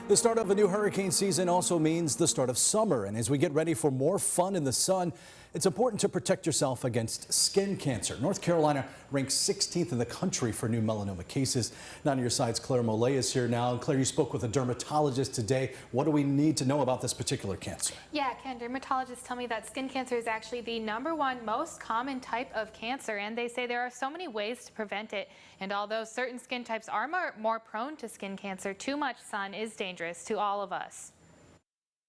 The start of a new hurricane season also means the start of summer. And as we get ready for more fun in the sun, it's important to protect yourself against skin cancer. North Carolina ranks 16th in the country for new melanoma cases. Now on your side's Claire Mollet is here now. And Claire, you spoke with a dermatologist today. What do we need to know about this particular cancer? Yeah, Ken, dermatologists tell me that skin cancer is actually the #1 most common type of cancer, and they say there are so many ways to prevent it. And although certain skin types are more prone to skin cancer, too much sun is dangerous to all of us.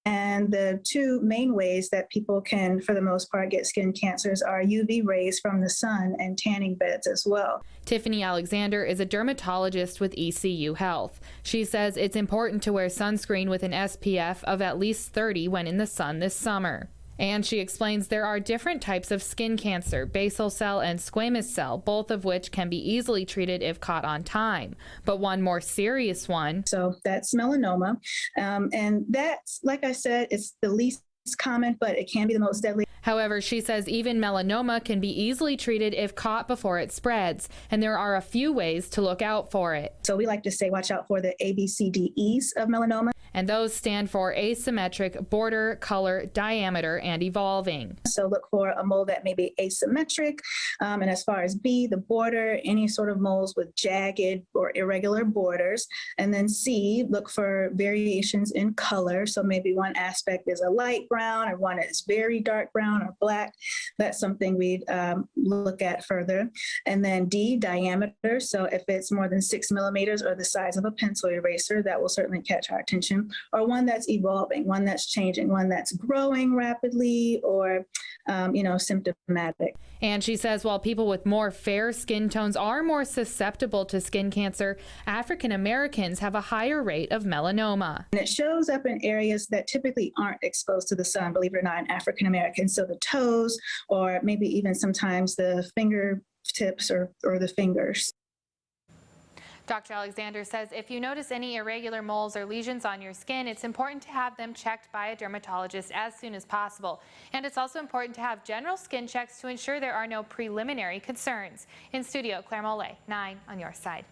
And the two main ways that people can, for the most part, get skin cancers are UV rays from the sun and tanning beds as well. Tiffany Alexander is a dermatologist with ECU Health. She says it's important to wear sunscreen with an SPF of at least 30 when in the sun this summer. And she explains there are different types of skin cancer, basal cell and squamous cell, both of which can be easily treated if caught on time. But one more serious one. So that's melanoma. And that's, like I said, it's the least common, but it can be the most deadly. However, she says even melanoma can be easily treated if caught before it spreads, and there are a few ways to look out for it. So we like to say watch out for the ABCDEs of melanoma. And those stand for asymmetric, border, color, diameter, and evolving. So look for a mole that may be asymmetric. And as far as B, the border, any sort of moles with jagged or irregular borders. And then C, look for variations in color. So maybe one aspect is a light brown or one is very dark brown or black. That's something we'd look at further. And then D, diameter. So if it's more than 6 millimeters or the size of a pencil eraser, that will certainly catch our attention. Or one that's evolving, one that's changing, one that's growing rapidly or, symptomatic. And she says while people with more fair skin tones are more susceptible to skin cancer, African Americans have a higher rate of melanoma. And it shows up in areas that typically aren't exposed to the sun, believe it or not, in African Americans. So the toes, or maybe even sometimes the fingertips or the fingers. Dr. Alexander says if you notice any irregular moles or lesions on your skin, it's important to have them checked by a dermatologist as soon as possible. And it's also important to have general skin checks to ensure there are no preliminary concerns. In studio, Claire Mollet, 9 on your side.